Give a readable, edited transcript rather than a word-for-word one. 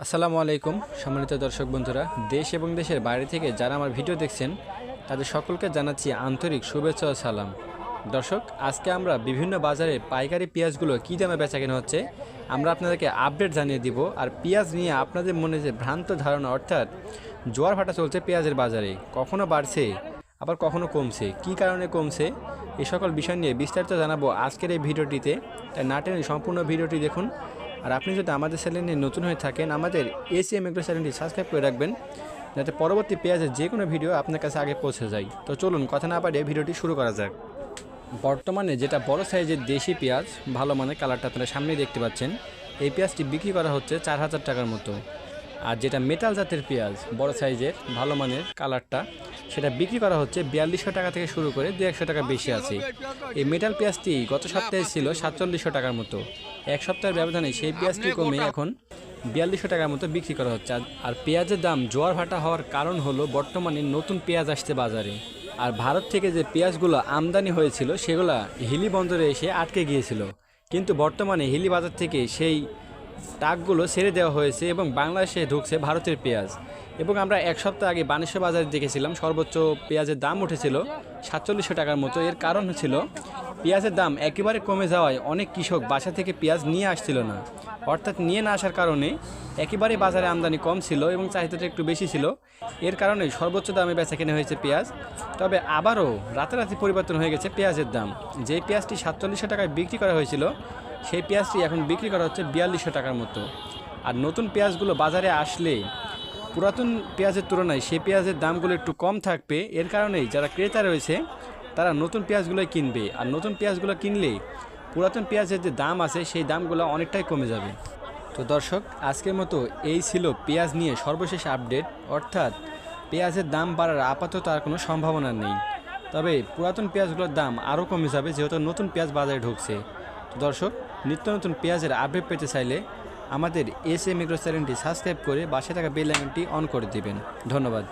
আসসালামু আলাইকুম সম্মানিত দর্শক বন্ধুরা, দেশ এবং দেশের বাইরে থেকে যারা আমার ভিডিও দেখছেন তাদের সকলকে জানাচ্ছি আন্তরিক শুভেচ্ছা ও সালাম। দর্শক, আজকে আমরা বিভিন্ন বাজারে পাইকারি পেঁয়াজগুলো কী দামে বেচাকেনা হচ্ছে আমরা আপনাদেরকে আপডেট জানিয়ে দিব। আর পেঁয়াজ নিয়ে আপনাদের মনে যে ভ্রান্ত ধারণা, অর্থাৎ জোয়ার ভাটা চলছে পেঁয়াজের বাজারে, কখনো বাড়ছে আবার কখনো কমছে, কি কারণে কমছে এই সকল বিষয় নিয়ে বিস্তারিত জানাবো আজকের এই ভিডিওটিতে। তাই না টেনে সম্পূর্ণ ভিডিওটি দেখুন। আর আপনি যদি আমাদের চ্যানেলে নতুন হয়ে থাকেন, আমাদের এসিএম এগ্রো চ্যানেলটি সাবস্ক্রাইব করে রাখবেন, যাতে পরবর্তী পেঁয়াজের যে কোনো ভিডিও আপনার কাছে আগে পৌঁছে যায়। তো চলুন কথা না বাড়িয়ে ভিডিওটি শুরু করা যাক। বর্তমানে যেটা বড় সাইজের দেশি পেঁয়াজ, ভালো মানের, কালারটা আপনারা সামনেই দেখতে পাচ্ছেন, এই পেঁয়াজটি বিক্রি করা হচ্ছে 4,000 টাকার মতো। আর যেটা মেটাল জাতের পেঁয়াজ বড় সাইজের ভালো মানের কালারটা, সেটা বিক্রি করা হচ্ছে 4200 টাকা থেকে শুরু করে 200 টাকা বেশি আছে। এই মেটাল পেঁয়াজটি গত সপ্তাহে ছিল 4700 টাকার মতো। এক সপ্তাহের ব্যবধানে সেই পেঁয়াজটি কমে এখন 4200 টাকার মতো বিক্রি করা হচ্ছে। আর পেঁয়াজের দাম জোয়ার ভাটা হওয়ার কারণ হলো বর্তমানে নতুন পেঁয়াজ আসছে বাজারে। আর ভারত থেকে যে পেঁয়াজগুলো আমদানি হয়েছিল সেগুলো হিলি বন্দরে এসে আটকে গিয়েছিল, কিন্তু বর্তমানে হিলি বাজার থেকে সেই ট্রাকগুলো ছেড়ে দেওয়া হয়েছে এবং বাংলাদেশে ঢুকছে ভারতের পেঁয়াজ। এবং আমরা এক সপ্তাহ আগে বানেশ্বর বাজারে দেখেছিলাম সর্বোচ্চ পেঁয়াজের দাম উঠেছিল 4700 টাকার মতো। এর কারণ ছিল পেঁয়াজের দাম একেবারে কমে যাওয়ায় অনেক কৃষক বাসা থেকে পেঁয়াজ নিয়ে আসছিল না, অর্থাৎ নিয়ে না আসার কারণে একেবারে বাজারে আমদানি কম ছিল এবং চাহিদাটা একটু বেশি ছিল। এর কারণে সর্বোচ্চ দামে বেচা কেনা হয়েছে পেঁয়াজ। তবে আবারও রাতারাতি পরিবর্তন হয়ে গেছে পেঁয়াজের দাম। যে পেঁয়াজটি 4700 টাকায় বিক্রি করা হয়েছিল সেই পেঁয়াজটি এখন বিক্রি করা হচ্ছে 4200 টাকার মতো। আর নতুন পেঁয়াজগুলো বাজারে আসলে পুরাতন পেঁয়াজের তুলনায় সেই পেঁয়াজের দামগুলো একটু কম থাকবে। এর কারণেই যারা ক্রেতা রয়েছে তারা নতুন পেঁয়াজগুলোই কিনবে। আর নতুন পেঁয়াজগুলো কিনলে পুরাতন পেঁয়াজের যে দাম আছে সেই দামগুলো অনেকটাই কমে যাবে। তো দর্শক, আজকের মতো এই ছিল পেঁয়াজ নিয়ে সর্বশেষ আপডেট। অর্থাৎ পেঁয়াজের দাম বাড়ার আপাতত আর কোনো সম্ভাবনা নেই, তবে পুরাতন পেঁয়াজগুলোর দাম আরও কমে যাবে যেহেতু নতুন পেঁয়াজ বাজারে ঢুকছে। তো দর্শক, নিত্য নতুন পেঁয়াজের আপডেট পেতে চাইলে আমাদের এসএম এগ্রো চ্যানেলটি সাবস্ক্রাইব করে পাশে থাকা বেল আইকনটি অন করে দিবেন। ধন্যবাদ।